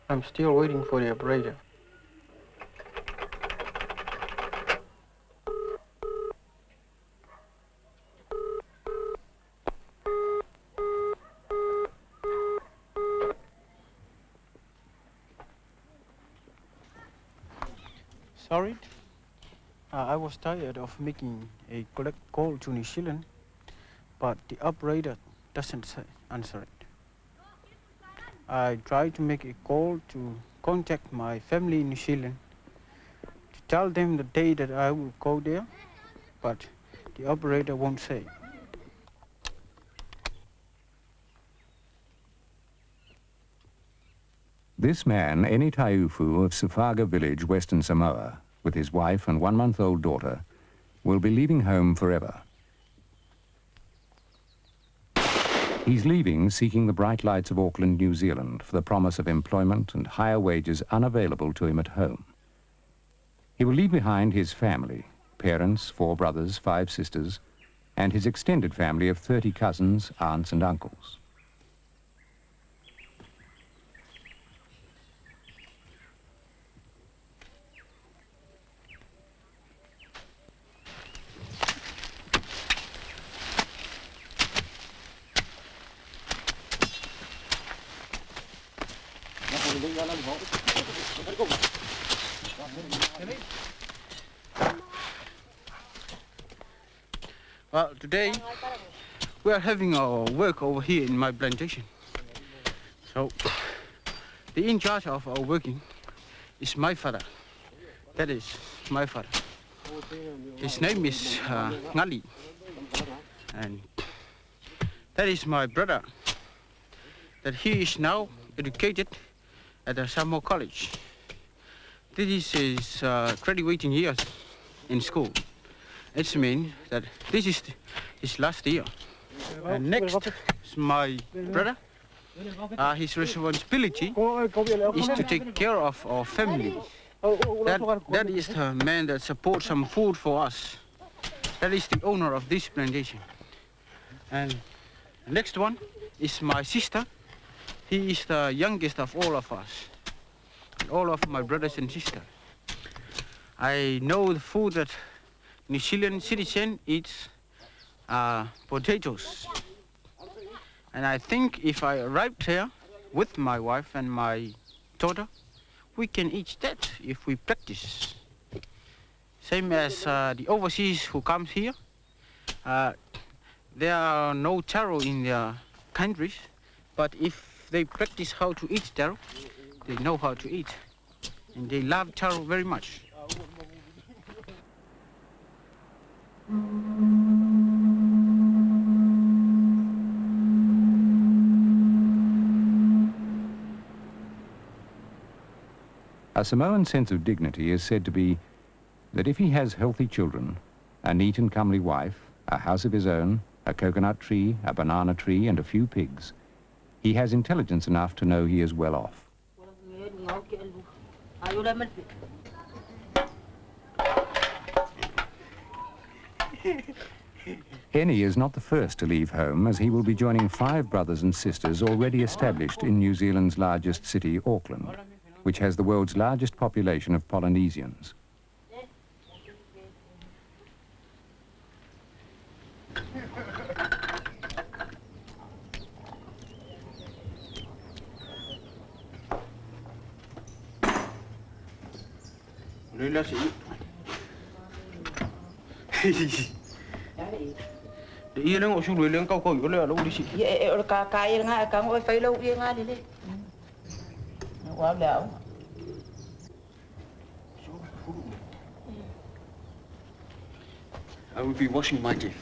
I'm still waiting for the operator. Sorry, I was tired of making a collect call to New Zealand, but the operator doesn't answer it. I tried to make a call to contact my family in New Zealand to tell them the day that I will go there, but the operator won't say. This man, Eni Taiufu of Sufaga village, Western Samoa, with his wife and 1-month-old daughter, will be leaving home forever. He's leaving seeking the bright lights of Auckland, New Zealand, for the promise of employment and higher wages unavailable to him at home. He will leave behind his family, parents, 4 brothers, 5 sisters, and his extended family of 30 cousins, aunts and uncles. Well, today we are having our work over here in my plantation. So the in charge of our working is my father. That is my father. His name is Ngali, and that is my brother. That he is now educated at the Samoa college. This is his graduating years in school. It means that this is his last year. And next is my brother. His responsibility is to take care of our family. That is the man that supports some food for us. That is the owner of this plantation. And the next one is my sister. He is the youngest of all of us, all of my brothers and sisters. I know the food that New Zealand citizen eats potatoes. And I think if I arrived here with my wife and my daughter, we can eat that if we practice. Same as the overseas who comes here. There are no taro in their countries, but if they practice how to eat taro, they know how to eat. And they love taro very much. A Samoan sense of dignity is said to be that if he has healthy children, a neat and comely wife, a house of his own, a coconut tree, a banana tree, and a few pigs, he has intelligence enough to know he is well off. Eni is not the first to leave home, as he will be joining 5 brothers and sisters already established in New Zealand's largest city, Auckland, which has the world's largest population of Polynesians. I will be washing my teeth.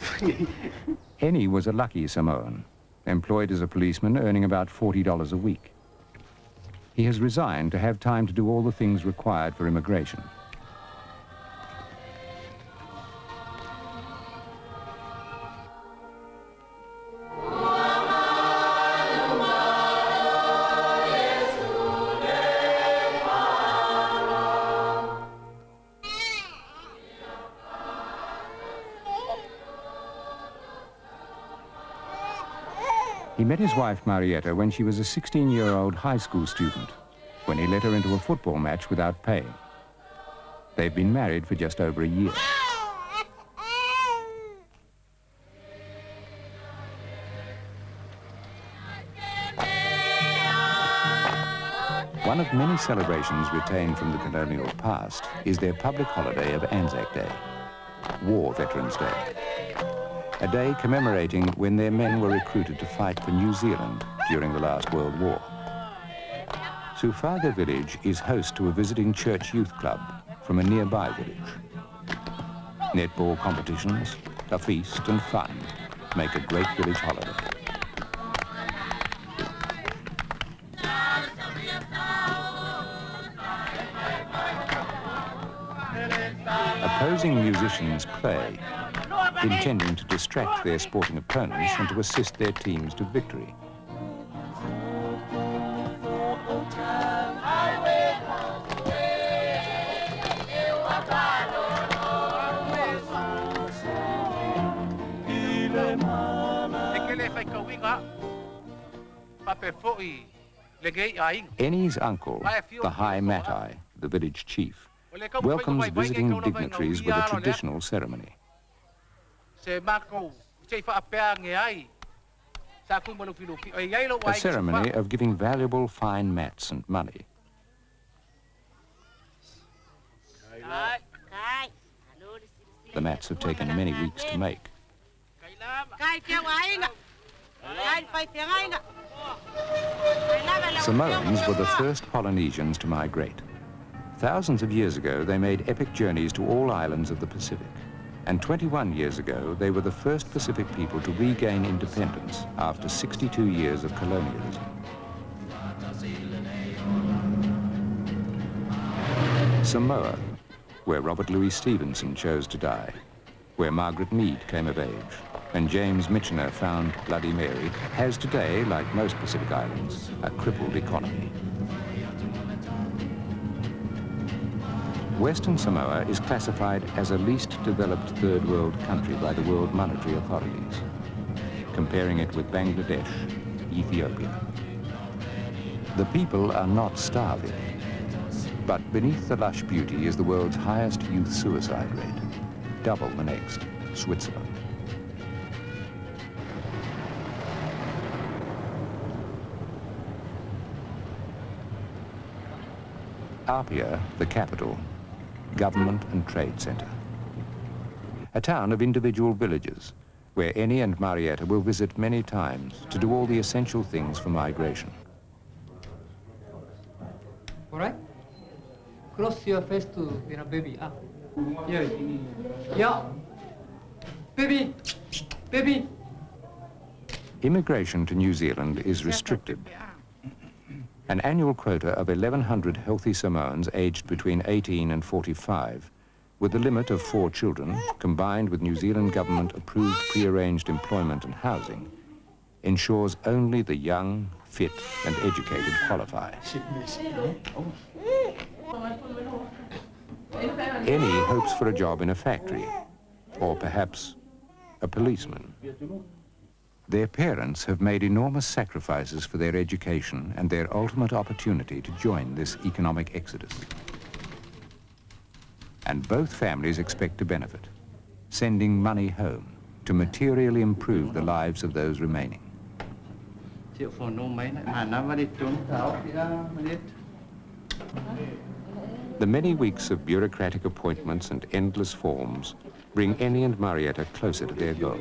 Eni was a lucky Samoan, employed as a policeman, earning about $40 a week. He has resigned to have time to do all the things required for immigration. He met his wife, Marietta, when she was a 16-year-old high school student, when he let her into a football match without paying. They've been married for just over a year. One of many celebrations retained from the colonial past is their public holiday of Anzac Day, War Veterans Day, a day commemorating when their men were recruited to fight for New Zealand during the last World War. Sufaga village is host to a visiting church youth club from a nearby village. Netball competitions, a feast and fun make a great village holiday. Opposing musicians play, intending to distract their sporting opponents and to assist their teams to victory. Eni's uncle, the High Matai, the village chief, welcomes visiting dignitaries with a traditional ceremony. A ceremony of giving valuable fine mats and money. The mats have taken many weeks to make. Samoans were the first Polynesians to migrate. Thousands of years ago, they made epic journeys to all islands of the Pacific. And 21 years ago, they were the first Pacific people to regain independence after 62 years of colonialism. Samoa, where Robert Louis Stevenson chose to die, where Margaret Mead came of age, and James Michener found Bloody Mary, has today, like most Pacific islands, a crippled economy. Western Samoa is classified as a least developed third world country by the World Monetary Authorities, comparing it with Bangladesh, Ethiopia. The people are not starving, but beneath the lush beauty is the world's highest youth suicide rate, double the next, Switzerland. Apia, the capital, government and trade centre. A town of individual villages, where Eni and Marietta will visit many times to do all the essential things for migration. All right? Cross your face to, baby, up. Yeah. Yeah. Baby. Baby. Immigration to New Zealand is restricted. An annual quota of 1,100 healthy Samoans aged between 18 and 45, with a limit of 4 children, combined with New Zealand government-approved pre-arranged employment and housing, ensures only the young, fit and educated qualify. Eni hopes for a job in a factory, or perhaps a policeman. Their parents have made enormous sacrifices for their education and their ultimate opportunity to join this economic exodus. And both families expect to benefit, sending money home to materially improve the lives of those remaining. The many weeks of bureaucratic appointments and endless forms bring Eni and Marietta closer to their goal.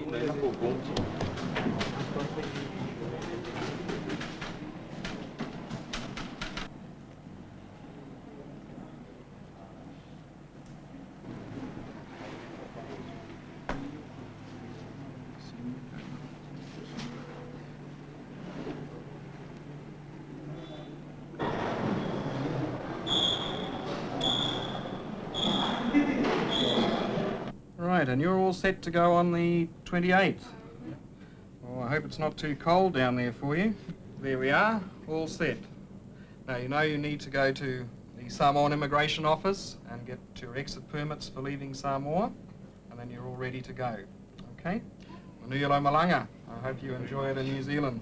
Right, and you're all set to go on the 28th. Well, I hope it's not too cold down there for you. There we are, all set. Now, you know you need to go to the Samoan immigration office and get your exit permits for leaving Samoa, and then you're all ready to go. Okay? Manuelo Malanga, I hope you enjoy it in New Zealand.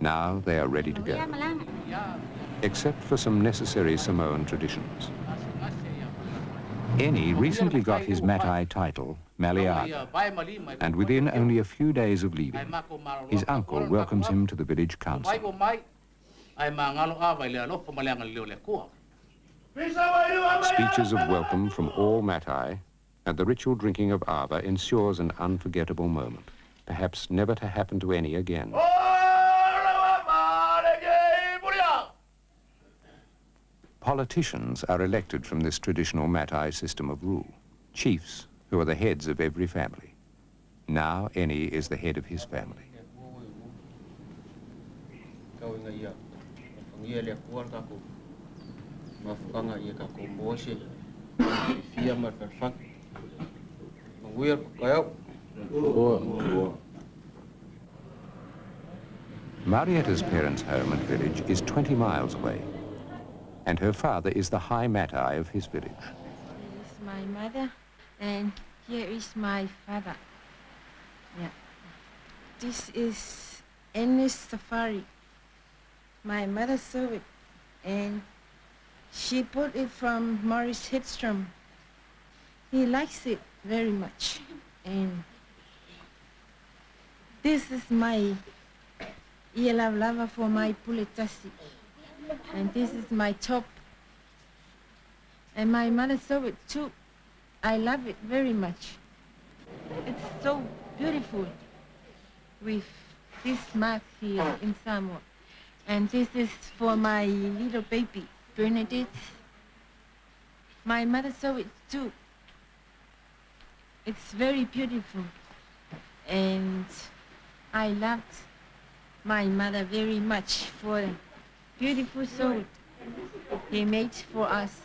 Now they are ready to go, except for some necessary Samoan traditions. Eni recently got his Matai title, Maliaga, and within only a few days of leaving, his uncle welcomes him to the village council. Speeches of welcome from all Matai, and the ritual drinking of ava ensures an unforgettable moment, perhaps never to happen to any again. Politicians are elected from this traditional Matai system of rule, chiefs who are the heads of every family. Now Eni is the head of his family. Marietta's parents' home and village is 20 miles away, and her father is the High Matai of his village. This is my mother, and here is my father. Yeah. This is Ennis safari. My mother saw it, and she bought it from Maurice Hedstrom. He likes it very much. And this is my lava for my puletasi. And this is my top. And my mother saw it too. I love it very much. It's so beautiful with this mark here in Samoa. And this is for my little baby, Bernadette. My mother saw it too. It's very beautiful. And I loved my mother very much for the beautiful soul he made for us.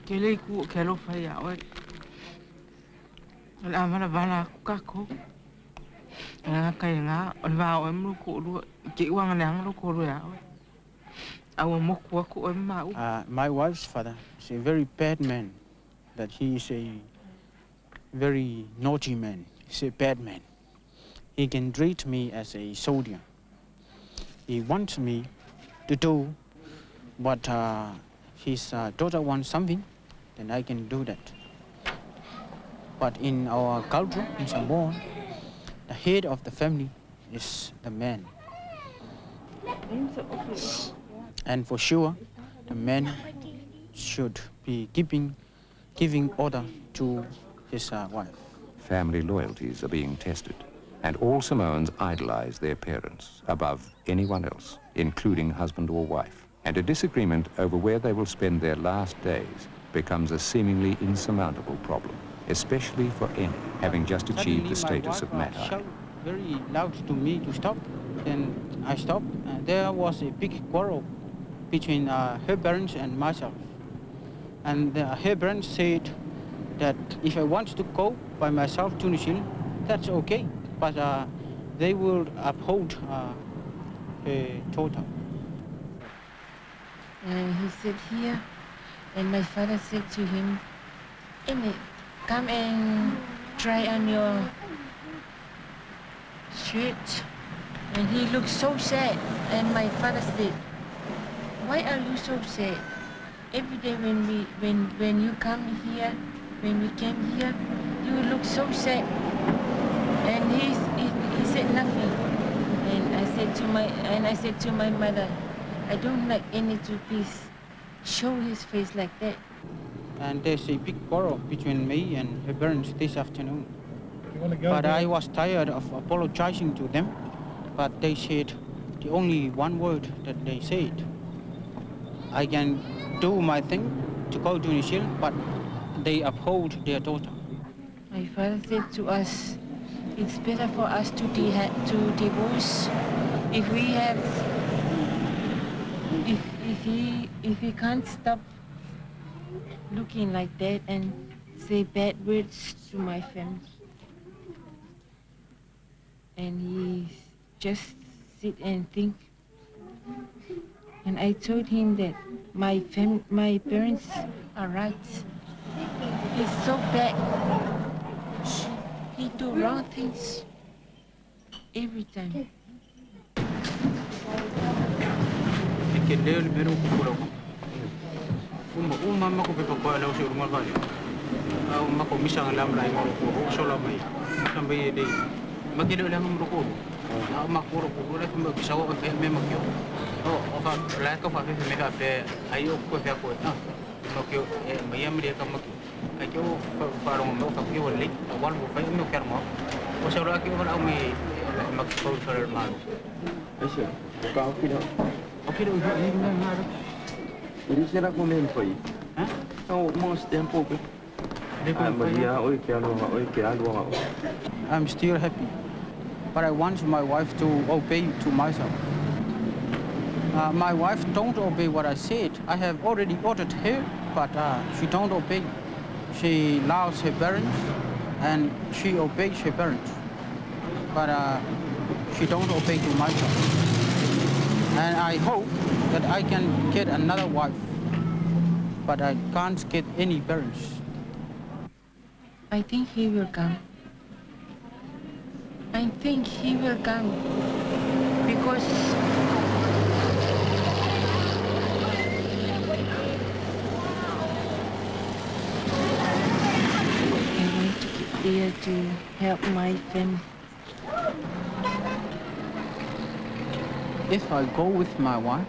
Kele ku kelo faya oi. La mana bana ka ko. Nga kai nga ba o mu ko lu ki wang nang lu ko lu ya oi. Awu mo ko ko o ma. My wife's father is a very bad man. That he is a very naughty man. He's a bad man. He can treat me as a soldier. He wants me to do what his daughter wants something, then I can do that. But in our culture, in Samoa, the head of the family is the man. And for sure, the man should be giving order to his wife. Family loyalties are being tested, and all Samoans idolize their parents above anyone else, including husband or wife. And a disagreement over where they will spend their last days becomes a seemingly insurmountable problem, especially for Eni, having just achieved the status of Matai. Shouted very loud to me to stop, and I stopped. There was a big quarrel between her parents and myself. And her parents said that if I want to go by myself to New Zealand, that's okay, but they will uphold her daughter. And he said here, and my father said to him, Eni, come and try on your shirt. And he looked so sad. And my father said, why are you so sad? Every day when you come here, when we came here, you look so sad. And he said nothing. And I said to my mother, I don't like Eni to please show his face like that. And there's a big quarrel between me and her parents this afternoon. But I was tired of apologizing to them. But they said the only one word that they said. I can do my thing to go to New Zealand, but they uphold their daughter. My father said to us, it's better for us to divorce if if he can't stop looking like that and say bad words to my family, and he just sit and think. And I told him that my parents are right. He's so bad. He do wrong things every time. I'm still happy, but I want my wife to obey to myself. My wife don't obey what I said. I have already ordered her, but she don't obey. She loves her parents, and she obeys her parents, but she don't obey to myself. And I hope that I can get another wife, but I can't get any parents. I think he will come. I think he will come because I want to get there to help my family. If I go with my wife,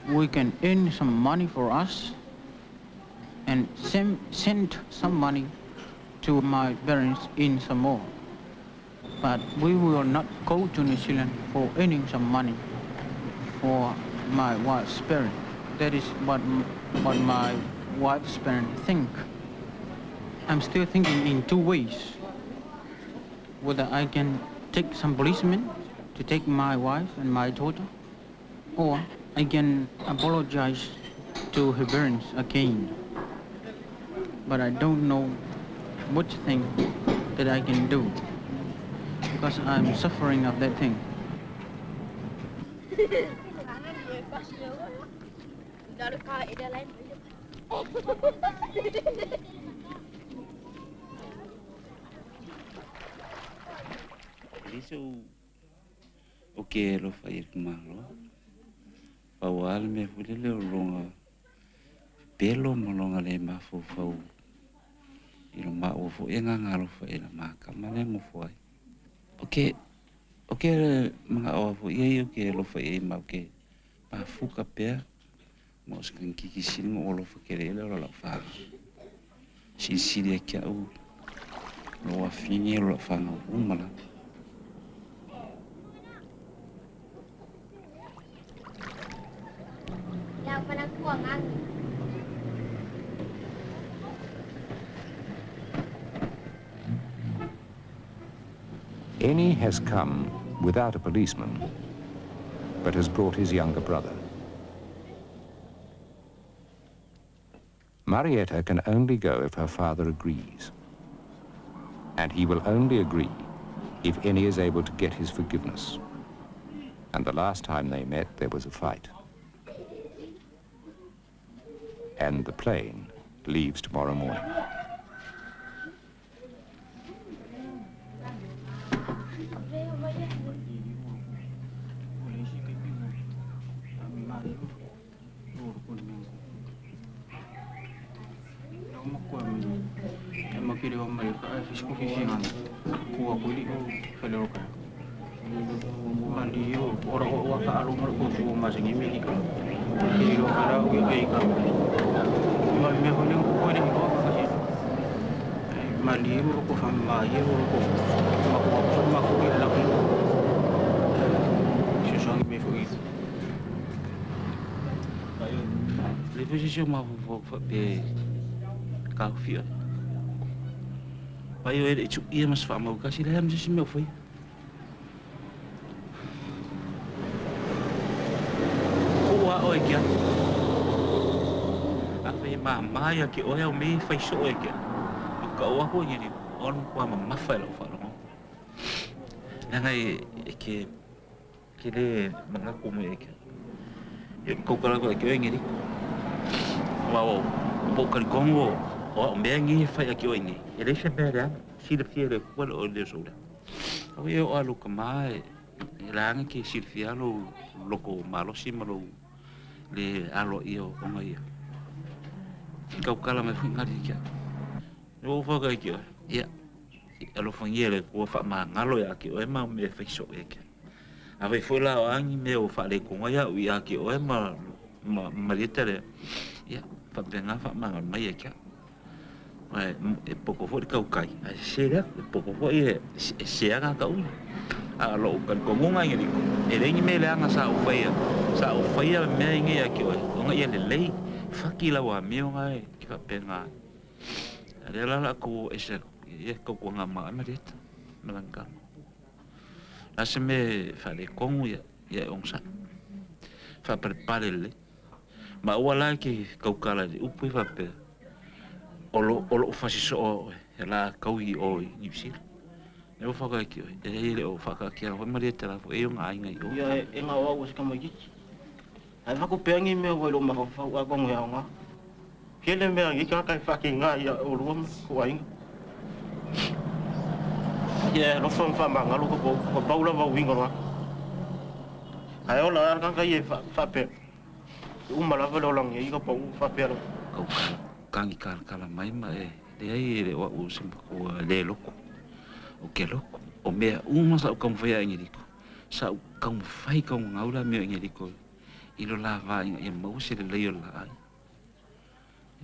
we can earn some money for us and send some money to my parents in Samoa. But we will not go to New Zealand for earning some money for my wife's parents. That is what my wife's parents think. I'm still thinking in two ways. Whether I can take some policemen to take my wife and my daughter, or I can apologize to her parents again. But I don't know which thing that I can do, because I'm suffering of that thing. Okay, lo fai malo. Pawal me fulile longa pelo malonga le mafu fau. Ilo ma ofo enga ngalo fai la maka mane ngofo ai. Okay, mga ofo ye okay lo fai ma okay. Pa fuka pe mo skan kiki sin mo lo fakere le la fa. Si dia kia u. Lo afini lo fa ngumala. Eni has come without a policeman, but has brought his younger brother. Marietta can only go if her father agrees. And he will only agree if Eni is able to get his forgiveness. And the last time they met, there was a fight. And the plane leaves tomorrow morning. Position ma for be kafir. Bayo ele chu ia mas fama kasi le am just me foi. O o e kia. A pe mai a ki o heo me fai so e kia. Ka o ho ni on kwa ma fa lo fa lo. Nanga e ke le manga ko me kia. E ko kala ko ki o ngi. Wow, po kan kongo o me ngi fai ki o ngi. E le se me ya, si le fiere ko o le so. O e o alu ka mai. Ranga ki silfia lo loko malo si malo le alo io o ngai. Kau kala me ngari kia. No fa ga kia. Ya. Alo fangiere ko fa ma ngalo ya ki o ma me fa so e kia. Ave foi la angi me o fa le ko ngai u ya ki o ma litere. Ya, fa benga fa ma mai e kia. Ai e poko foi kau kai. Ai sera poko foi se aga ka u. A lo kan ko ngai ngi ko e rengi me la nga sa o faia me ngi a ki o ngai le lei faki la wa mi o ngai ki fa penga le la ko e se e ko nga ma ma dit na nga la se me fa le kongu ya on sa fa prepare le ma wala ki ko kala di upu fa pe o fa si so la ko i o ni si. E o whaka ki oi, e le o whaka ki a hoi maria te rafo, e o ngā inga i o. Ia e ngā wau se kama jiki. Ai whako peangi mea wai lo maka whau a kongo hea o ngā. Hele mea ngi ka kai whaki ngā ia o rua ko a inga. Ia lo wham whama ngā loko ko baula wau inga roa. Ai o la ar kanka i e whape. Umalawa lo lang i ka pau whape alo. Kau kangi kala mai ma e, le ai e le o u se mako le loko. O ke loko, o mea uma sa o kau mwhai ingi riko. Sa o kau mwhai kau ngaura mea ingi riko. Ilo la vā inga ia mau se le leo la ai.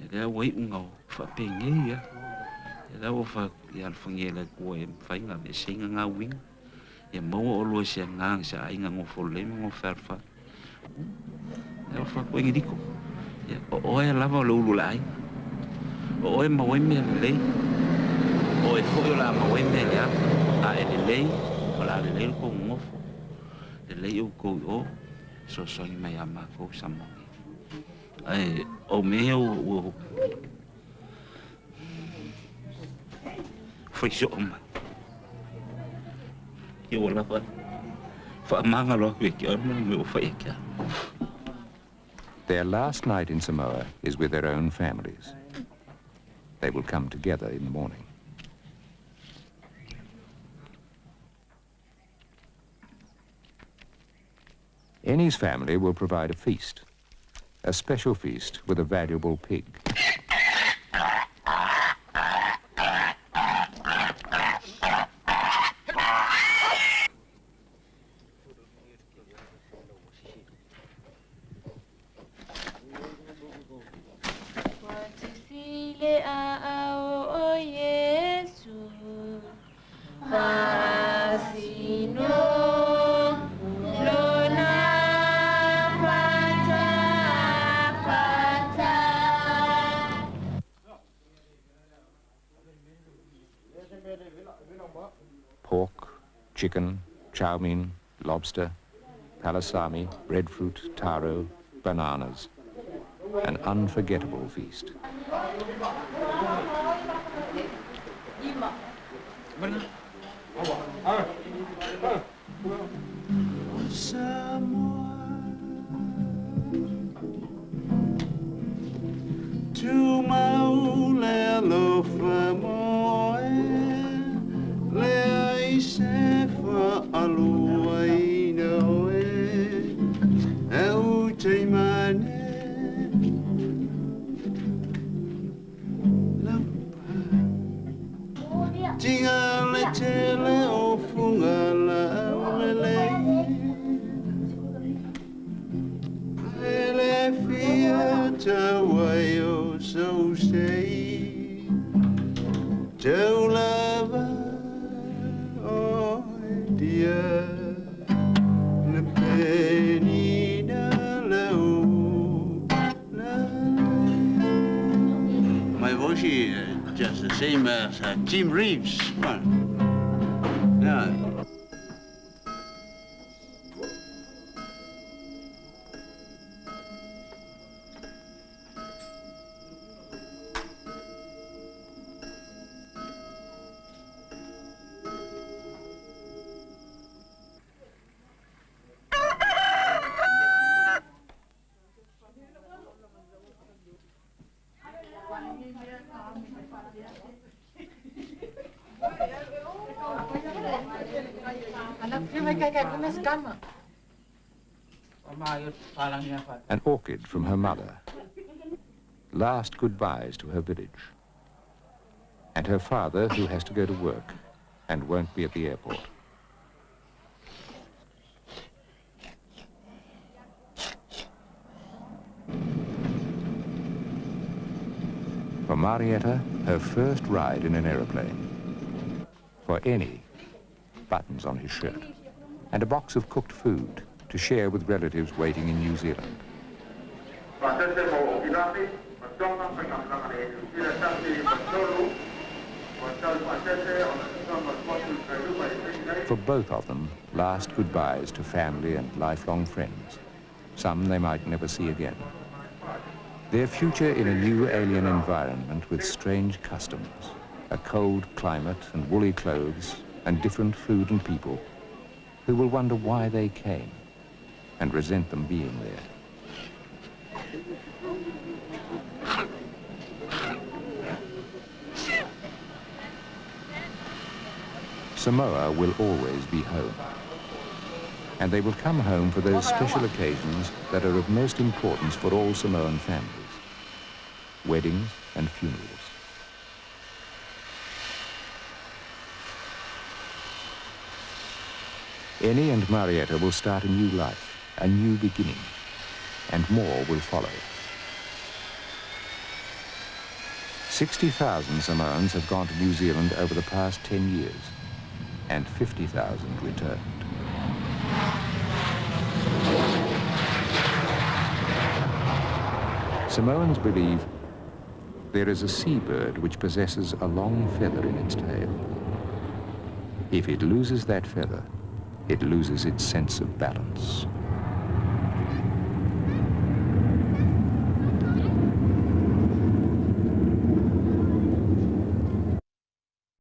E rea wai unga o whape ngei ia. E rea o wha i alwhangi e la kua e mwhai ngā me se inga ngā winga. E mau o loa se a ngāng se a inga ngō wholeme ngō whārwha. E o wha kua ingi riko. O oe lava o lo ulu la ai. O oe mawai mea le lei. O e fo la ma we me ya a e le lei o la le lei ko ngofo le lei o ko o so ni mai ama ko Samoa ai o me o foi so ma yo la fa manga lo ke ki o me o fa ya. Their last night in Samoa is with their own families. They will come together in the morning. Annie's family will provide a feast, a special feast with a valuable pig. Pork, chicken, chow mein, lobster, palasami, breadfruit, taro, bananas. An unforgettable feast. My voice is just the same as Jim Reeves. Yeah. An orchid from her mother. Last goodbyes to her village. And her father, who has to go to work and won't be at the airport. For Marietta, her first ride in an aeroplane. For Eni, buttons on his shirt and a box of cooked food to share with relatives waiting in New Zealand. For both of them, last goodbyes to family and lifelong friends, some they might never see again. Their future in a new alien environment with strange customs, a cold climate and woolly clothes and different food and people, who will wonder why they came and resent them being there. Samoa will always be home. And they will come home for those special occasions that are of most importance for all Samoan families. Weddings and funerals. Eni and Marietta will start a new life, a new beginning, and more will follow. 60,000 Samoans have gone to New Zealand over the past 10 years, and 50,000 returned. Samoans believe there is a seabird which possesses a long feather in its tail. If it loses that feather, it loses its sense of balance.